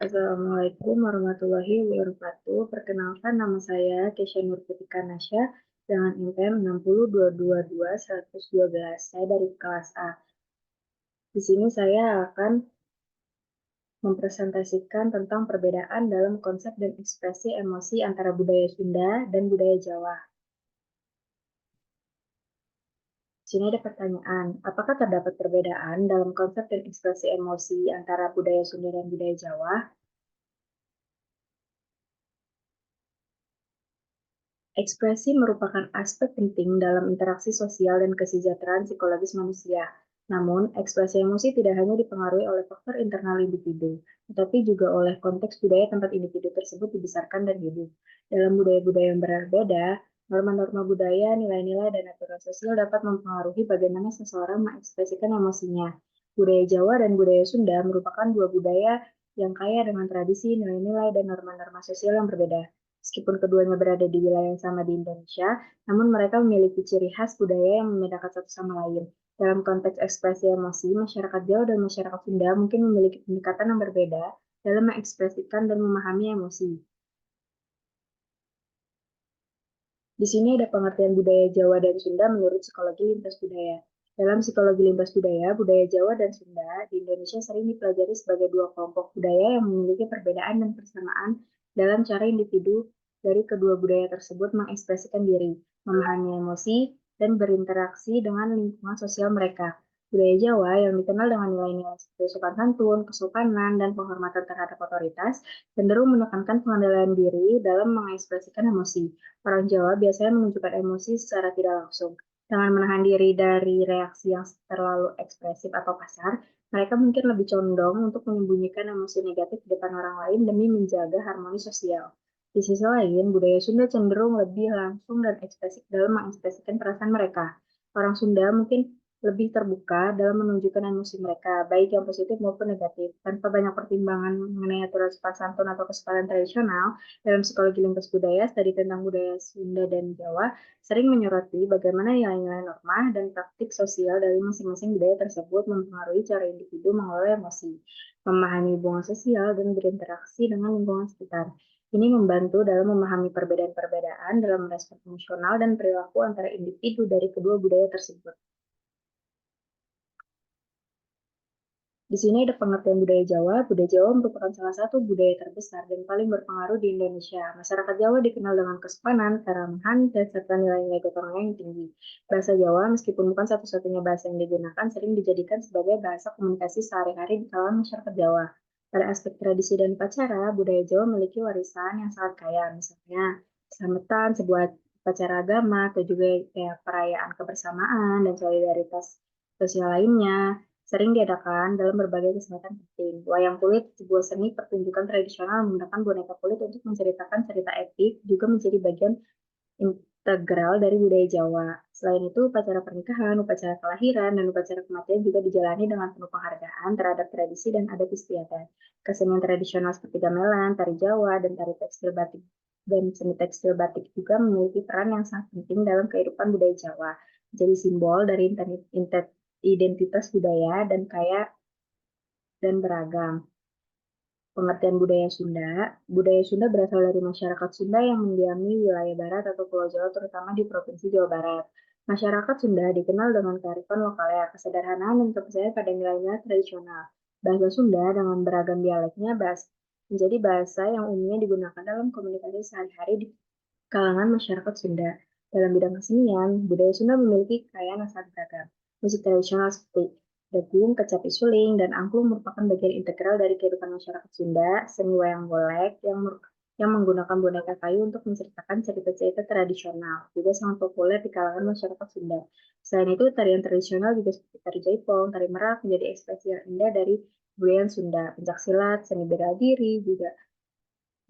Assalamualaikum warahmatullahi wabarakatuh. Perkenalkan, nama saya Kesha Nurfitika Nasya dengan NPM 60222-112. Saya dari kelas A. Di sini saya akan mempresentasikan tentang perbedaan dalam konsep dan ekspresi emosi antara budaya Sunda dan budaya Jawa. Di sini ada pertanyaan, apakah terdapat perbedaan dalam konsep dan ekspresi emosi antara budaya Sunda dan budaya Jawa? Ekspresi merupakan aspek penting dalam interaksi sosial dan kesejahteraan psikologis manusia. Namun, ekspresi emosi tidak hanya dipengaruhi oleh faktor internal individu, tetapi juga oleh konteks budaya tempat individu tersebut dibesarkan dan hidup. Dalam budaya-budaya yang berbeda, norma-norma budaya, nilai-nilai, dan aturan sosial dapat mempengaruhi bagaimana seseorang mengekspresikan emosinya. Budaya Jawa dan budaya Sunda merupakan dua budaya yang kaya dengan tradisi, nilai-nilai, dan norma-norma sosial yang berbeda. Meskipun keduanya berada di wilayah yang sama di Indonesia, namun mereka memiliki ciri khas budaya yang membedakan satu sama lain. Dalam konteks ekspresi emosi, masyarakat Jawa dan masyarakat Sunda mungkin memiliki pendekatan yang berbeda dalam mengekspresikan dan memahami emosi. Di sini ada pengertian budaya Jawa dan Sunda menurut psikologi lintas budaya. Dalam psikologi lintas budaya, budaya Jawa dan Sunda di Indonesia sering dipelajari sebagai dua kelompok budaya yang memiliki perbedaan dan persamaan dalam cara individu dari kedua budaya tersebut mengekspresikan diri, memahami emosi, dan berinteraksi dengan lingkungan sosial mereka. Budaya Jawa yang dikenal dengan nilai-nilai seperti sopan santun, kesopanan, dan penghormatan terhadap otoritas, cenderung menekankan pengendalian diri dalam mengekspresikan emosi. Orang Jawa biasanya menunjukkan emosi secara tidak langsung. Dengan menahan diri dari reaksi yang terlalu ekspresif atau kasar, mereka mungkin lebih condong untuk menyembunyikan emosi negatif di depan orang lain demi menjaga harmoni sosial. Di sisi lain, budaya Sunda cenderung lebih langsung dan ekspresif dalam mengekspresikan perasaan mereka. Orang Sunda mungkin lebih terbuka dalam menunjukkan emosi mereka, baik yang positif maupun negatif, tanpa banyak pertimbangan mengenai aturan sopan santun atau kesetaraan tradisional. Dalam psikologi lintas budaya, studi tentang budaya Sunda dan Jawa sering menyoroti bagaimana nilai-nilai norma dan praktik sosial dari masing-masing budaya tersebut mempengaruhi cara individu mengelola emosi, memahami hubungan sosial, dan berinteraksi dengan lingkungan sekitar. Ini membantu dalam memahami perbedaan-perbedaan dalam respon emosional dan perilaku antara individu dari kedua budaya tersebut. Di sini ada pengertian budaya Jawa. Budaya Jawa merupakan salah satu budaya terbesar dan paling berpengaruh di Indonesia. Masyarakat Jawa dikenal dengan kesopanan, keramahan, dan serta nilai-nilai gotong royong yang tinggi. Bahasa Jawa, meskipun bukan satu-satunya bahasa yang digunakan, sering dijadikan sebagai bahasa komunikasi sehari-hari di kalangan masyarakat Jawa. Pada aspek tradisi dan upacara, budaya Jawa memiliki warisan yang sangat kaya. Misalnya, selamatan, sebuah upacara agama, atau juga kayak perayaan kebersamaan dan solidaritas sosial lainnya sering diadakan dalam berbagai kesempatan penting. Wayang kulit, sebuah seni pertunjukan tradisional menggunakan boneka kulit untuk menceritakan cerita epik, juga menjadi bagian integral dari budaya Jawa. Selain itu, upacara pernikahan, upacara kelahiran, dan upacara kematian juga dijalani dengan penuh penghargaan terhadap tradisi dan adat istiadat. Kesenian tradisional seperti gamelan, tari Jawa, dan tari tekstil batik dan seni tekstil batik juga memiliki peran yang sangat penting dalam kehidupan budaya Jawa. Jadi simbol dari identitas budaya dan kaya dan beragam. Pengertian budaya Sunda berasal dari masyarakat Sunda yang mendiami wilayah barat atau Pulau Jawa, terutama di Provinsi Jawa Barat. Masyarakat Sunda dikenal dengan kearifan lokalnya, kesederhanaan, dan kepercayaan pada nilai-nilai tradisional. Bahasa Sunda dengan beragam dialeknya menjadi bahasa yang umumnya digunakan dalam komunikasi sehari-hari di kalangan masyarakat Sunda. Dalam bidang kesenian, budaya Sunda memiliki kekayaan yang sangat beragam. Musik tradisional seperti Dagung, kecapi suling, dan angklung merupakan bagian integral dari kehidupan masyarakat Sunda. Seni wayang golek yang menggunakan boneka kayu untuk menceritakan cerita-cerita tradisional juga sangat populer di kalangan masyarakat Sunda. Selain itu, tarian tradisional juga seperti tari jaipong, tari merak menjadi ekspresi yang indah dari budaya Sunda. Pencaksilat, seni bela diri juga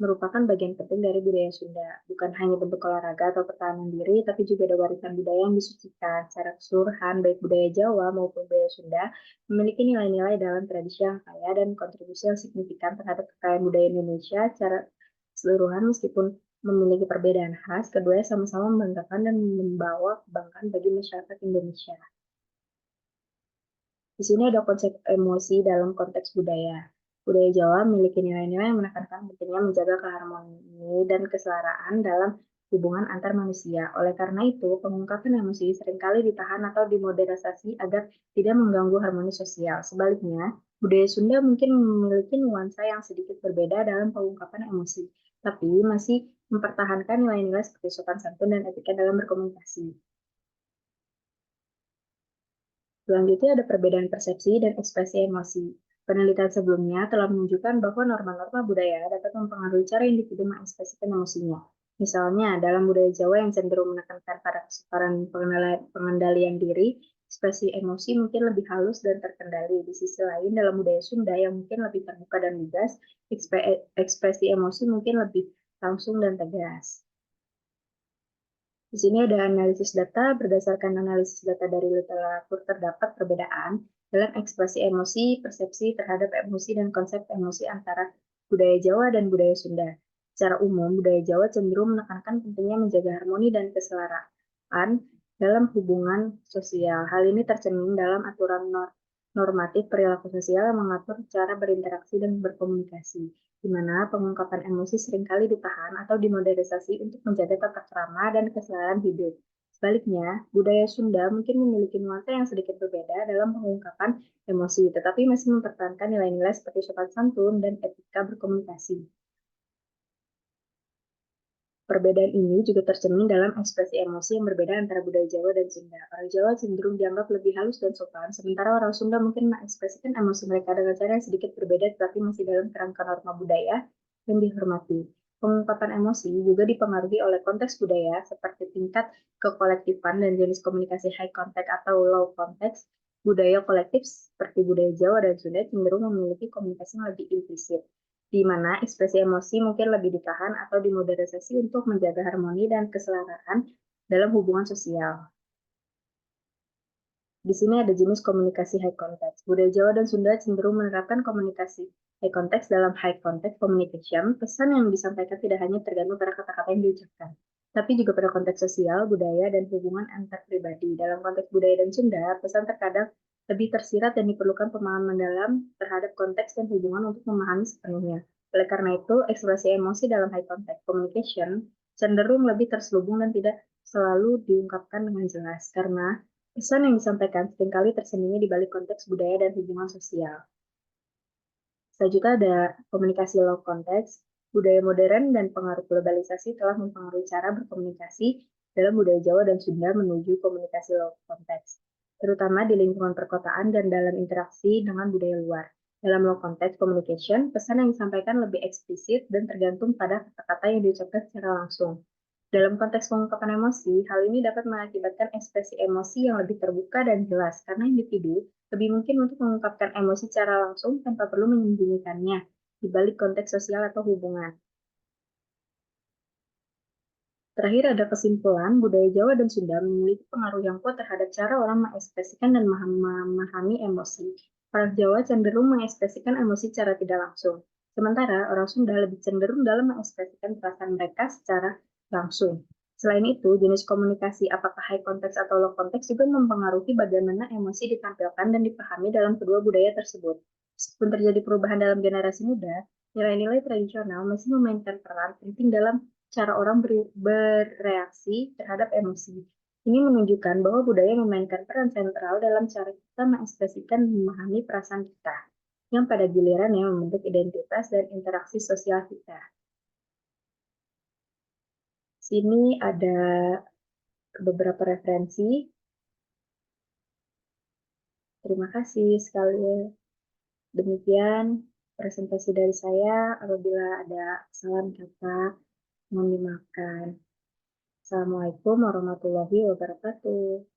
merupakan bagian penting dari budaya Sunda. Bukan hanya bentuk olahraga atau pertahanan diri, tapi juga ada warisan budaya yang disucikan. Secara keseluruhan, baik budaya Jawa maupun budaya Sunda memiliki nilai-nilai dalam tradisi yang kaya dan kontribusi yang signifikan terhadap kekayaan budaya Indonesia secara keseluruhan meskipun memiliki perbedaan khas, keduanya sama-sama membanggakan dan membawa kebanggaan bagi masyarakat Indonesia. Di sini ada konsep emosi dalam konteks budaya. Budaya Jawa memiliki nilai-nilai yang menekankan pentingnya menjaga keharmonian dan kesetaraan dalam hubungan antar manusia. Oleh karena itu, pengungkapan emosi seringkali ditahan atau dimodernisasi agar tidak mengganggu harmoni sosial. Sebaliknya, budaya Sunda mungkin memiliki nuansa yang sedikit berbeda dalam pengungkapan emosi, tapi masih mempertahankan nilai-nilai seperti sopan santun dan etika dalam berkomunikasi. Selanjutnya ada perbedaan persepsi dan ekspresi emosi. Penelitian sebelumnya telah menunjukkan bahwa norma-norma budaya dapat mempengaruhi cara individu mengekspresikan emosinya. Misalnya, dalam budaya Jawa yang cenderung menekankan pada kesukaran pengendalian diri, ekspresi emosi mungkin lebih halus dan terkendali. Di sisi lain, dalam budaya Sunda yang mungkin lebih terbuka dan lugas, ekspresi emosi mungkin lebih langsung dan tegas. Di sini ada analisis data. Berdasarkan analisis data dari literatur, terdapat perbedaan dalam ekspresi emosi, persepsi terhadap emosi, dan konsep emosi antara budaya Jawa dan budaya Sunda. Secara umum, budaya Jawa cenderung menekankan pentingnya menjaga harmoni dan kesetaraan dalam hubungan sosial. Hal ini tercermin dalam aturan normatif perilaku sosial yang mengatur cara berinteraksi dan berkomunikasi, di mana pengungkapan emosi seringkali ditahan atau dimodernisasi untuk menjaga tata krama dan kesetaraan hidup. Sebaliknya, budaya Sunda mungkin memiliki nuansa yang sedikit berbeda dalam pengungkapan emosi, tetapi masih mempertahankan nilai-nilai seperti sopan santun dan etika berkomunikasi. Perbedaan ini juga tercermin dalam ekspresi emosi yang berbeda antara budaya Jawa dan Sunda. Orang Jawa cenderung dianggap lebih halus dan sopan, sementara orang Sunda mungkin mengekspresikan emosi mereka dengan cara yang sedikit berbeda tetapi masih dalam kerangka norma budaya yang dihormati. Pengungkapan emosi juga dipengaruhi oleh konteks budaya seperti tingkat kekolektifan dan jenis komunikasi high contact atau low context. Budaya kolektif seperti budaya Jawa dan Sunda cenderung memiliki komunikasi yang lebih implisit, di mana ekspresi emosi mungkin lebih ditahan atau dimodernisasi untuk menjaga harmoni dan kesetaraan dalam hubungan sosial. Di sini ada jenis komunikasi high context. Budaya Jawa dan Sunda cenderung menerapkan komunikasi high context dalam high context communication. Pesan yang disampaikan tidak hanya tergantung pada kata-kata yang diucapkan, tapi juga pada konteks sosial, budaya, dan hubungan antar pribadi. Dalam konteks budaya dan Sunda, pesan terkadang lebih tersirat dan diperlukan pemahaman mendalam terhadap konteks dan hubungan untuk memahami sepenuhnya. Oleh karena itu, ekspresi emosi dalam high context communication cenderung lebih terselubung dan tidak selalu diungkapkan dengan jelas, karena pesan yang disampaikan seringkali tersembunyi di balik konteks budaya dan hubungan sosial. Selanjutnya ada komunikasi low context. Budaya modern dan pengaruh globalisasi telah mempengaruhi cara berkomunikasi dalam budaya Jawa dan Sunda menuju komunikasi low context, terutama di lingkungan perkotaan dan dalam interaksi dengan budaya luar. Dalam low context communication, pesan yang disampaikan lebih eksplisit dan tergantung pada kata-kata yang diucapkan secara langsung. Dalam konteks pengungkapan emosi, hal ini dapat mengakibatkan ekspresi emosi yang lebih terbuka dan jelas, karena individu lebih mungkin untuk mengungkapkan emosi secara langsung tanpa perlu menyembunyikannya di balik konteks sosial atau hubungan. Terakhir ada kesimpulan, budaya Jawa dan Sunda memiliki pengaruh yang kuat terhadap cara orang mengekspresikan dan memahami emosi. Orang Jawa cenderung mengekspresikan emosi secara tidak langsung, sementara orang Sunda lebih cenderung dalam mengekspresikan perasaan mereka secara langsung. Selain itu, jenis komunikasi apakah high context atau low context juga mempengaruhi bagaimana emosi ditampilkan dan dipahami dalam kedua budaya tersebut. Meskipun terjadi perubahan dalam generasi muda, nilai-nilai tradisional masih memainkan peran penting dalam cara orang bereaksi terhadap emosi. Ini menunjukkan bahwa budaya memainkan peran sentral dalam cara kita mengekspresikan dan memahami perasaan kita, yang pada gilirannya membentuk identitas dan interaksi sosial kita. Sini ada beberapa referensi. Terima kasih sekali. Demikian presentasi dari saya. Apabila ada kesalahan kata, mohon dimaafkan. Assalamualaikum warahmatullahi wabarakatuh.